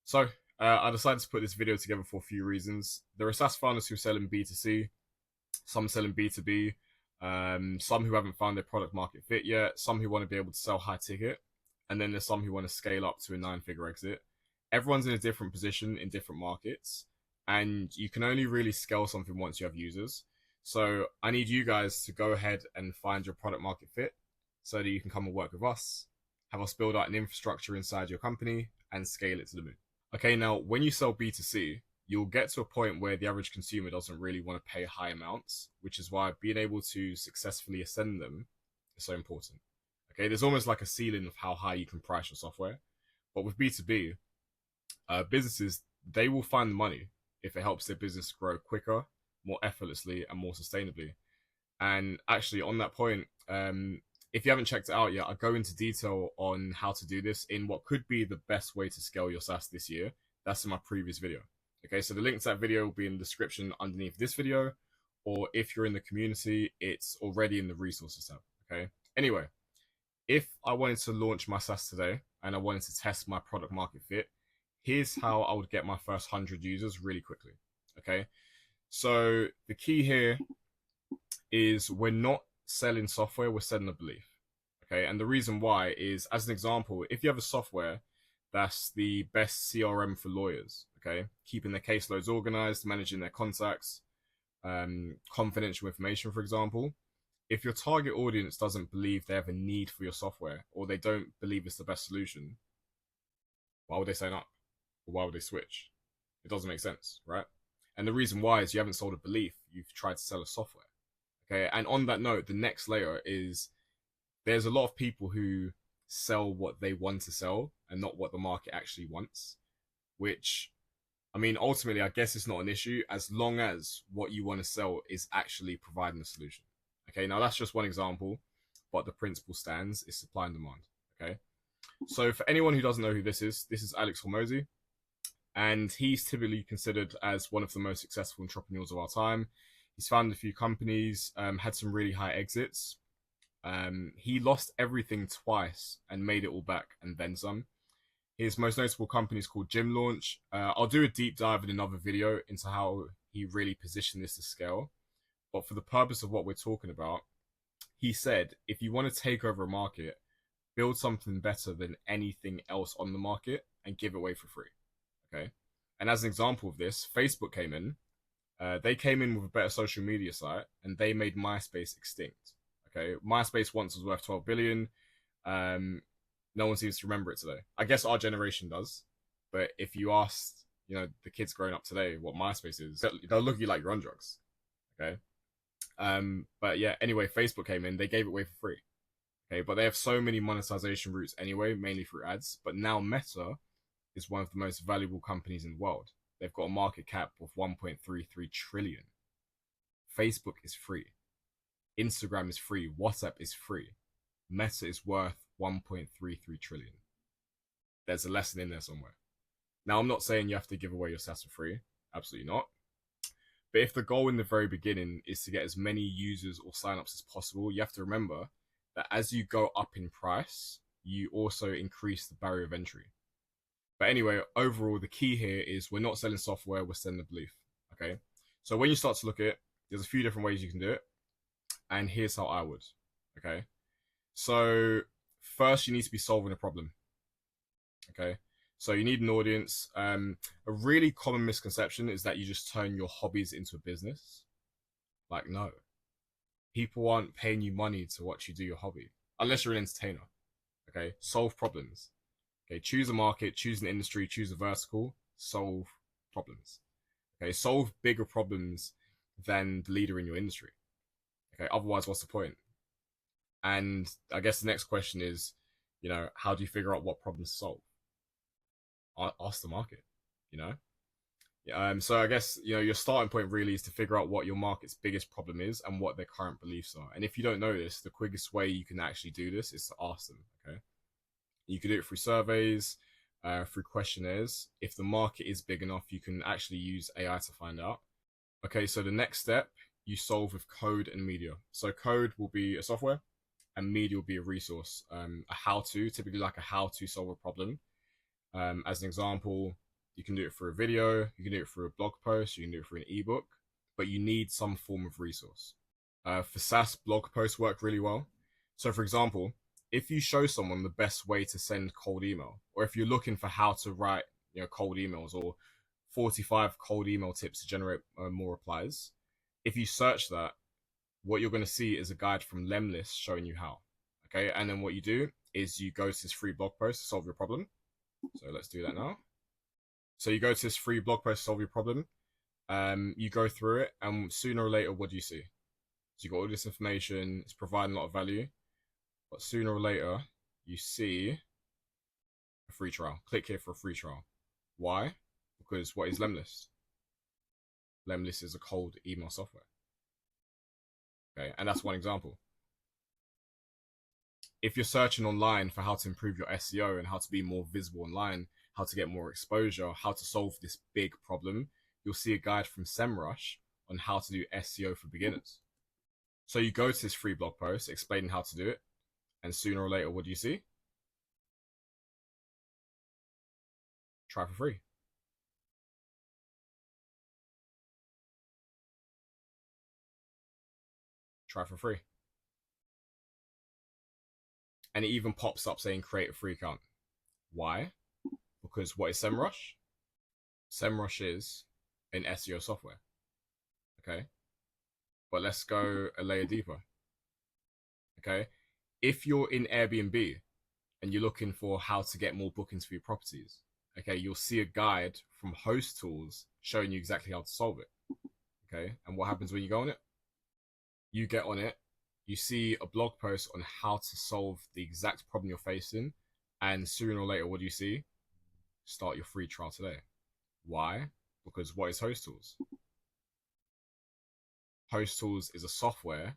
So, I decided to put this video together for a few reasons. There are SaaS founders who sell in B2C, some sell in B2B, some who haven't found their product market fit yet, some who want to be able to sell high ticket, and then there's some who want to scale up to a 9-figure exit. Everyone's in a different position in different markets, and you can only really scale something once you have users. So, I need you guys to go ahead and find your product market fit so that you can come and work with us, have us build out an infrastructure inside your company, and scale it to the moon. Okay, now when you sell B2C, you'll get to a point where the average consumer doesn't really want to pay high amounts, which is why being able to successfully ascend them is so important. Okay, there's almost like a ceiling of how high you can price your software. But with B2B, businesses, they will find the money if it helps their business grow quicker, more effortlessly, and more sustainably. And actually, on that point, if you haven't checked it out yet, I go into detail on how to do this in what could be the best way to scale your SaaS this year. That's in my previous video. Okay, so the link to that video will be in the description underneath this video, or if you're in the community, it's already in the resources tab. Okay, anyway, if I wanted to launch my SaaS today and I wanted to test my product market fit, here's how I would get my first 100 users really quickly. Okay, so the key here is we're not selling software, we're selling a belief. Okay, and the reason why is, as an example, if you have a software that's the best CRM for lawyers, okay, keeping their caseloads organized, managing their contacts, confidential information, for example, if your target audience doesn't believe they have a need for your software or they don't believe it's the best solution, why would they sign up? Or why would they switch? It doesn't make sense, right? And the reason why is you haven't sold a belief, you've tried to sell a software. Okay, and on that note, the next layer is there's a lot of people who sell what they want to sell and not what the market actually wants, which, I mean, ultimately, I guess it's not an issue as long as what you want to sell is actually providing a solution. Okay, now that's just one example, but the principle stands is supply and demand. Okay, so for anyone who doesn't know who this is Alex Hormozy, and he's typically considered as one of the most successful entrepreneurs of our time. He's founded a few companies, had some really high exits. He lost everything twice and made it all back and then some. His most notable company is called Gym Launch. I'll do a deep dive in another video into how he really positioned this to scale. But for the purpose of what we're talking about, he said, if you want to take over a market, build something better than anything else on the market and give it away for free. Okay. And as an example of this, Facebook came in. They came in with a better social media site and they made MySpace extinct. Okay, MySpace once was worth 12 billion. No one seems to remember it today. I guess our generation does, but if you asked, the kids growing up today what MySpace is, they'll look at you like you're on drugs. Okay, but yeah. Anyway, Facebook came in. They gave it away for free. Okay, but they have so many monetization routes anyway, mainly through ads. But now Meta is one of the most valuable companies in the world. They've got a market cap of 1.33 trillion. Facebook is free. Instagram is free. WhatsApp is free. Meta is worth 1.33 trillion. There's a lesson in there somewhere. Now, I'm not saying you have to give away your SaaS for free. Absolutely not. But if the goal in the very beginning is to get as many users or signups as possible, you have to remember that as you go up in price, you also increase the barrier of entry. But anyway, overall, the key here is we're not selling software, we're selling a belief. Okay. So when you start to look at it, there's a few different ways you can do it. And here's how I would. Okay. So first, you need to be solving a problem. Okay. So you need an audience. A really common misconception is that you just turn your hobbies into a business. Like, no. People aren't paying you money to watch you do your hobby. Unless you're an entertainer. Okay. Solve problems. Okay, choose a market, choose an industry, choose a vertical, solve problems. Okay, solve bigger problems than the leader in your industry. Okay, otherwise, what's the point? And I guess the next question is, how do you figure out what problems to solve? Ask the market, So I guess, your starting point really is to figure out what your market's biggest problem is and what their current beliefs are. And if you don't know this, the quickest way you can actually do this is to ask them, okay? You can do it through surveys, through questionnaires. If the market is big enough, you can actually use AI to find out. Okay, so the next step, you solve with code and media. So code will be a software and media will be a resource, a how-to, typically like a how to solve a problem. As an example, You can do it through a video, you can do it through a blog post, you can do it through an ebook, but you need some form of resource. For SaaS, blog posts work really well. So, for example, if you show someone the best way to send cold email, or if you're looking for how to write, cold emails, or 45 cold email tips to generate more replies, if you search that, what you're going to see is a guide from Lemlist showing you how. Okay, and then what you do is you go to this free blog post to solve your problem. So let's do that now. So you go to this free blog post to solve your problem. You go through it, and sooner or later, what do you see? So you got all this information, it's providing a lot of value, but sooner or later, you see a free trial. Click here for a free trial. Why? Because what is Lemlist? Lemlist is a cold email software. Okay, and that's one example. If you're searching online for how to improve your SEO and how to be more visible online, how to get more exposure, how to solve this big problem, you'll see a guide from SEMrush on how to do SEO for beginners. So you go to this free blog post explaining how to do it, and sooner or later, what do you see? Try for free. Try for free. And it even pops up saying create a free account. Why? Because what is SEMrush? SEMrush is an SEO software. Okay. But let's go a layer deeper. Okay. If you're in Airbnb and you're looking for how to get more bookings for your properties, okay, you'll see a guide from Host Tools showing you exactly how to solve it. Okay. And what happens when you go on it? You get on it, you see a blog post on how to solve the exact problem you're facing, and sooner or later, what do you see? Start your free trial today. Why? Because what is Host Tools? Host Tools is a software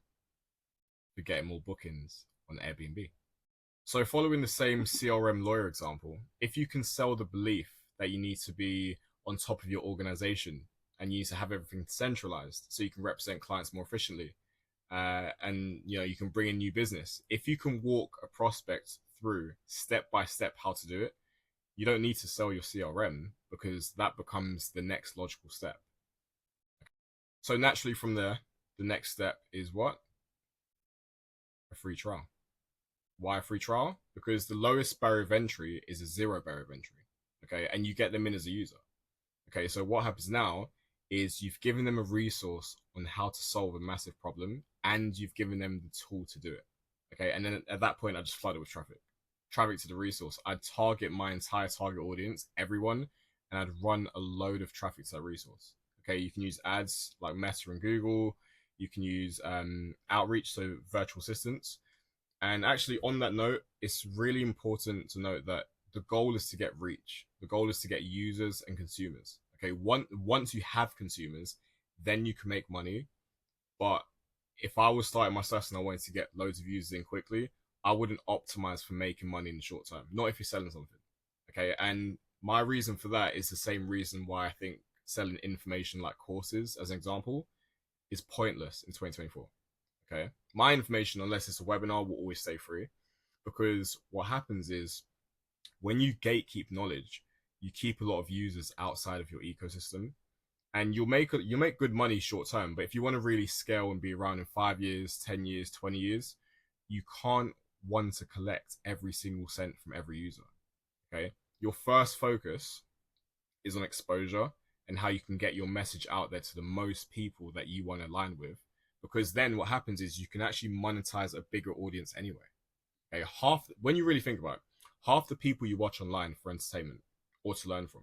for getting more bookings on Airbnb. So following the same CRM lawyer example, if you can sell the belief that you need to be on top of your organization and you need to have everything centralized so you can represent clients more efficiently, and you can bring in new business. If you can walk a prospect through step by step how to do it, you don't need to sell your CRM because that becomes the next logical step. So naturally from there, the next step is what? A free trial. Why a free trial? Because the lowest barrier of entry is a zero barrier of entry. Okay, and you get them in as a user. Okay, so what happens now is you've given them a resource on how to solve a massive problem, and you've given them the tool to do it. Okay, and then at that point, I just flood it with traffic to the resource. I'd target my entire target audience, everyone, and I'd run a load of traffic to that resource. Okay, you can use ads like Meta and Google. You can use outreach, so virtual assistants. And actually, on that note, it's really important to note that the goal is to get reach. The goal is to get users and consumers. Okay, once you have consumers, then you can make money. But if I was starting my SaaS and I wanted to get loads of users in quickly, I wouldn't optimize for making money in the short term. Not if you're selling something. Okay, and my reason for that is the same reason why I think selling information like courses, as an example, is pointless in 2024. Okay, my information, unless it's a webinar, will always stay free, because what happens is when you gatekeep knowledge, you keep a lot of users outside of your ecosystem, and you'll make good money short term. But if you want to really scale and be around in 5 years, 10 years, 20 years, you can't want to collect every single cent from every user. Okay, your first focus is on exposure and how you can get your message out there to the most people that you want to align with, because then what happens is you can actually monetize a bigger audience anyway. Okay, when you really think about it, half the people you watch online for entertainment or to learn from,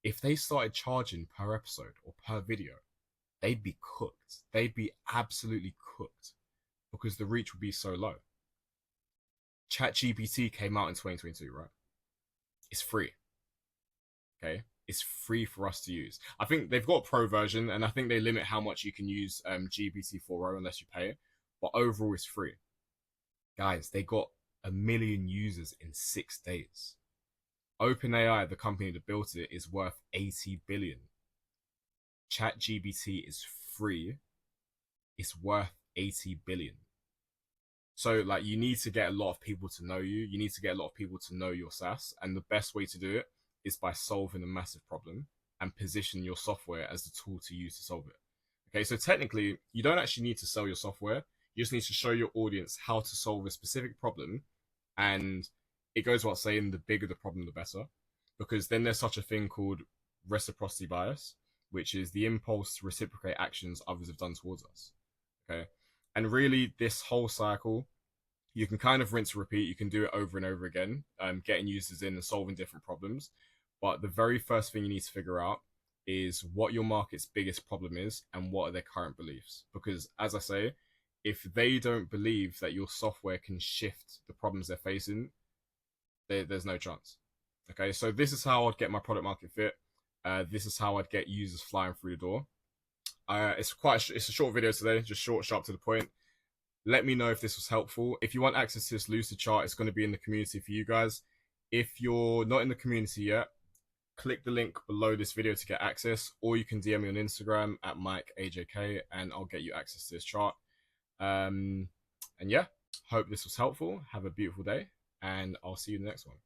if they started charging per episode or per video, they'd be cooked. They'd be absolutely cooked because the reach would be so low. ChatGPT came out in 2022, right? It's free. Okay, it's free for us to use. I think they've got a pro version, and I think they limit how much you can use GPT-4o unless you pay it. But overall, it's free. Guys, they got 1 million users in 6 days. OpenAI, the company that built it, is worth 80 billion. ChatGPT is free. It's worth 80 billion. So, like, you need to get a lot of people to know you. You need to get a lot of people to know your SaaS. And the best way to do it is by solving a massive problem and position your software as the tool to use to solve it. Okay, so technically, you don't actually need to sell your software. You just need to show your audience how to solve a specific problem. And it goes without saying, the bigger the problem, the better. Because then there's such a thing called reciprocity bias, which is the impulse to reciprocate actions others have done towards us. Okay. And really, this whole cycle, you can kind of rinse and repeat. You can do it over and over again, getting users in and solving different problems. But the very first thing you need to figure out is what your market's biggest problem is and what are their current beliefs. Because as I say, if they don't believe that your software can shift the problems they're facing, there's no chance. Okay, so this is how I'd get my product market fit. This is how I'd get users flying through the door. It's a short video today, just short, sharp, to the point. Let me know if this was helpful. If you want access to this lucid chart, it's going to be in the community for you guys. If you're not in the community yet, click the link below this video to get access, or you can DM me on Instagram at MikeAJK and I'll get you access to this chart. And yeah, hope this was helpful. Have a beautiful day, and I'll see you in the next one.